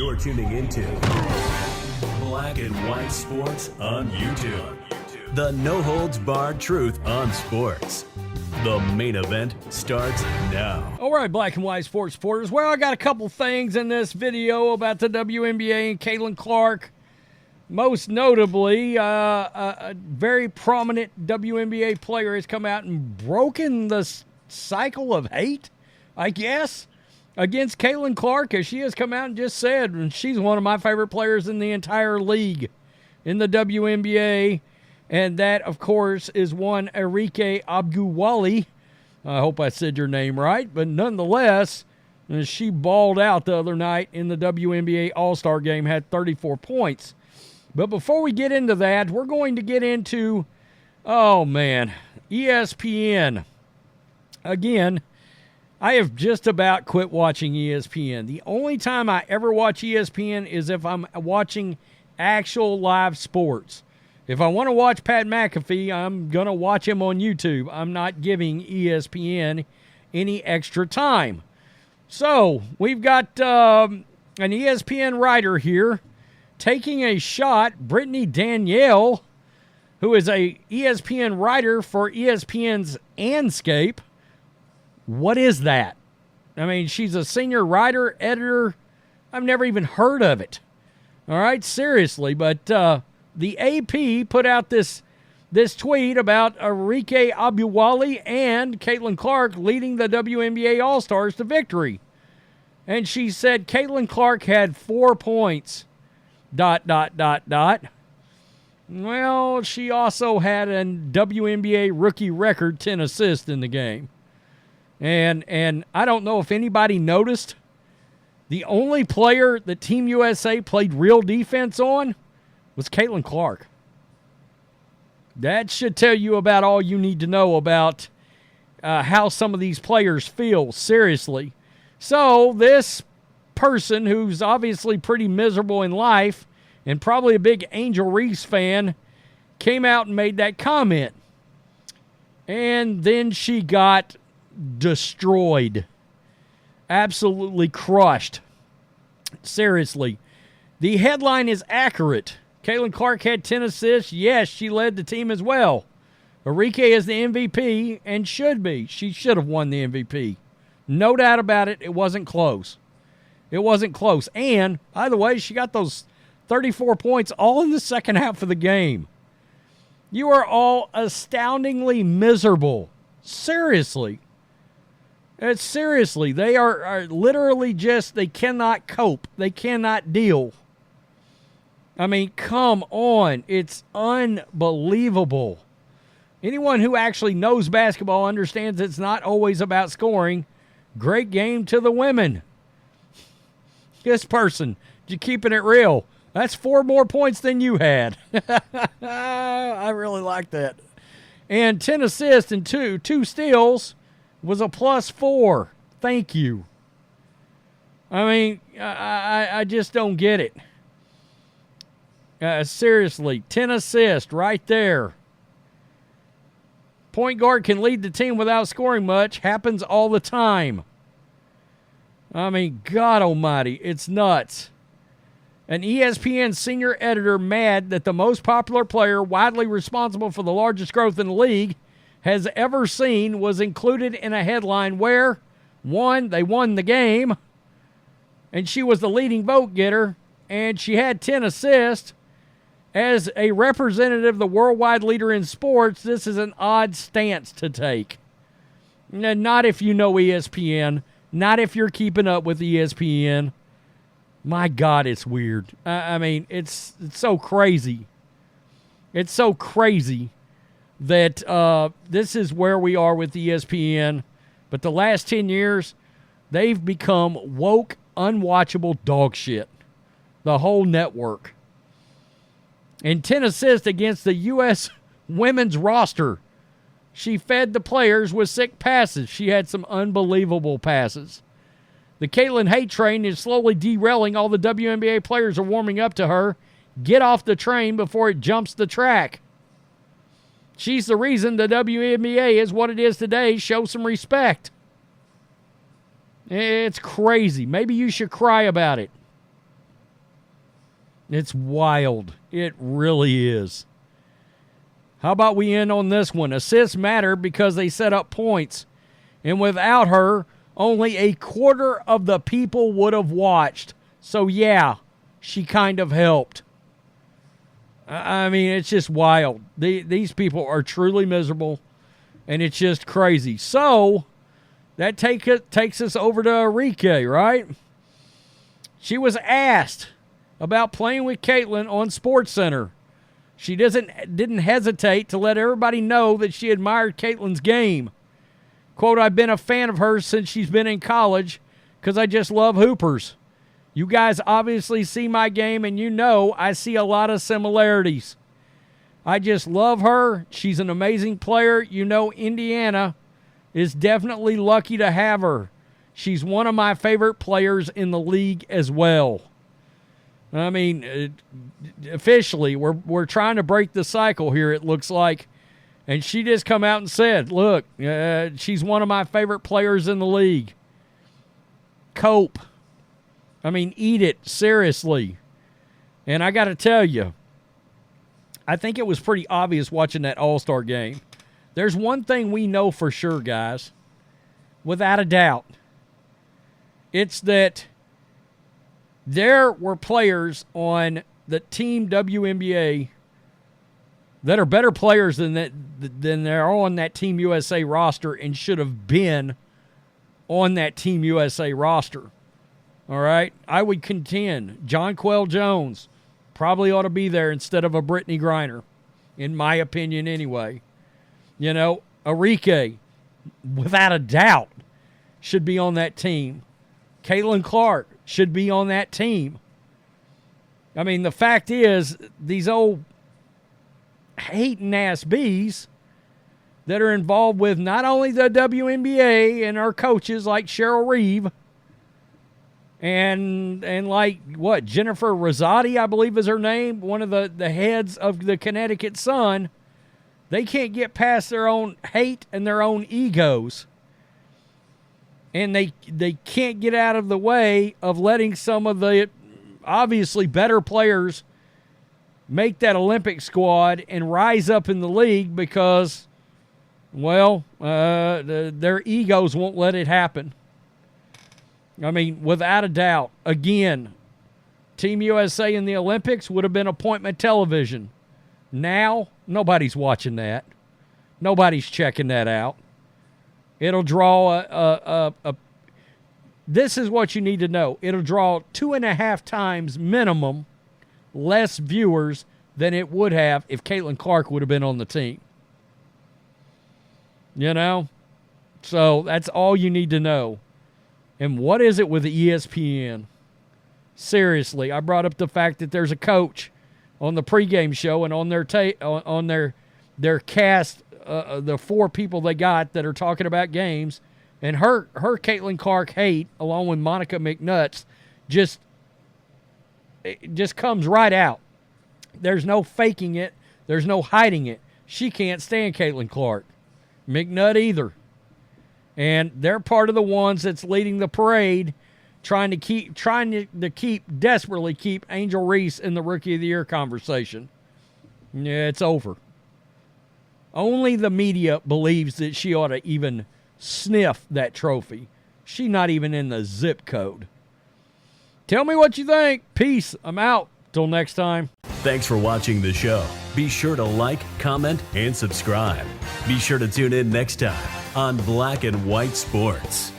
You're tuning into Black and White Sports on YouTube. The no-holds-barred truth on sports. The main event starts now. All right, Black and White Sports supporters. Well, I got a couple things in this video about the WNBA and Caitlin Clark. Most notably, a very prominent WNBA player has come out and broken the cycle of hate, I guess, against Caitlin Clark, as she has come out and just said, and she's one of my favorite players in the entire league in the WNBA. And that, of course, is one Arike Ogunbowale. I hope I said your name right. But nonetheless, she balled out the other night in the WNBA All-Star game, had 34 points. But before we get into that, we're going to get into, ESPN. Again, I have just about quit watching ESPN. The only time I ever watch ESPN is if I'm watching actual live sports. If I want to watch Pat McAfee, I'm going to watch him on YouTube. I'm not giving ESPN any extra time. So, we've got an ESPN writer here taking a shot, Brittany Danielle, who is a ESPN writer for ESPN's Anscape. What is that? I mean, she's a senior writer, editor. I've never even heard of it. All right, seriously, but the AP put out this tweet about Arike Ogunbowale and Caitlin Clark leading the WNBA All-Stars to victory. And she said Caitlin Clark had 4 points, ... Well, she also had a WNBA rookie record 10 assists in the game. And I don't know if anybody noticed, the only player that Team USA played real defense on was Caitlin Clark. That should tell you about all you need to know about how some of these players feel, seriously. So this person, who's obviously pretty miserable in life and probably a big Angel Reese fan, came out and made that comment. And then she got destroyed. Absolutely crushed. Seriously. The headline is accurate. Caitlin Clark had 10 assists. Yes, she led the team as well. Arike is the MVP and should be. She should have won the MVP. No doubt about it. It wasn't close. It wasn't close. And, by the way, she got those 34 points all in the second half of the game. You are all astoundingly miserable. Seriously. Seriously. They are literally just, they cannot cope. They cannot deal. I mean, come on. It's unbelievable. Anyone who actually knows basketball understands it's not always about scoring. Great game to the women. This person, just keeping it real. That's 4 more points than you had. I really like that. And 10 assists and 2 steals was a +4. Thank you. I mean, I just don't get it. Seriously, 10 assists right there. Point guard can lead the team without scoring much. Happens all the time. I mean, God almighty, it's nuts. An ESPN senior editor mad that the most popular player, widely responsible for the largest growth in the league, has ever seen was included in a headline where, one, they won the game, and she was the leading vote getter, and she had 10 assists. As a representative, the worldwide leader in sports, this is an odd stance to take. Not if you know ESPN. Not if you're keeping up with ESPN. My God, it's weird. I mean, it's so crazy. It's so crazy that this is where we are with ESPN. But the last 10 years, they've become woke, unwatchable dog shit. The whole network. And 10 assists against the U.S. women's roster. She fed the players with sick passes. She had some unbelievable passes. The Caitlin hate train is slowly derailing. All the WNBA players are warming up to her. Get off the train before it jumps the track. She's the reason the WNBA is what it is today. Show some respect. It's crazy. Maybe you should cry about it. It's wild. It really is. How about we end on this one? Assists matter because they set up points. And without her, only a quarter of the people would have watched. So, yeah, she kind of helped. I mean, it's just wild. These people are truly miserable, and it's just crazy. So, that takes us over to Arike, right? She was asked about playing with Caitlin on SportsCenter. She didn't hesitate to let everybody know that she admired Caitlin's game. Quote, I've been a fan of hers since she's been in college because I just love hoopers. You guys obviously see my game, and you know I see a lot of similarities. I just love her. She's an amazing player. You know, Indiana is definitely lucky to have her. She's one of my favorite players in the league as well. I mean, officially, we're trying to break the cycle here, it looks like. And she just come out and said, look, she's one of my favorite players in the league. Cope. I mean, eat it, seriously. And I got to tell you, I think it was pretty obvious watching that All-Star game. There's one thing we know for sure, guys, without a doubt. It's that there were players on the Team WNBA that are better players than they're on that Team USA roster and should have been on that Team USA roster. All right? I would contend Jonquel Jones probably ought to be there instead of a Brittany Griner, in my opinion anyway. You know, Arike, without a doubt, should be on that team. Caitlin Clark should be on that team. I mean, the fact is, these old hating-ass bees that are involved with not only the WNBA and our coaches like Cheryl Reeve and like, what, Jennifer Rosati, I believe is her name, one of the heads of the Connecticut Sun, they can't get past their own hate and their own egos. And they can't get out of the way of letting some of the obviously better players make that Olympic squad and rise up in the league because, well, their egos won't let it happen. I mean, without a doubt, again, Team USA in the Olympics would have been appointment television. Now, nobody's watching that. Nobody's checking that out. It'll draw this is what you need to know. It'll draw 2.5 times minimum less viewers than it would have if Caitlin Clark would have been on the team. You know? So that's all you need to know. And what is it with the ESPN? Seriously, I brought up the fact that there's a coach on the pregame show and on their cast, the 4 people they got that are talking about games, and her Caitlin Clark hate, along with Monica McNutt's, just comes right out. There's no faking it. There's no hiding it. She can't stand Caitlin Clark. McNutt either. And they're part of the ones that's leading the parade, trying to desperately keep Angel Reese in the Rookie of the Year conversation. Yeah, it's over. Only the media believes that she ought to even sniff that trophy. She's not even in the zip code. Tell me what you think. Peace. I'm out. Till next time. Thanks for watching the show. Be sure to like, comment, and subscribe. Be sure to tune in next time on Black and White Sports.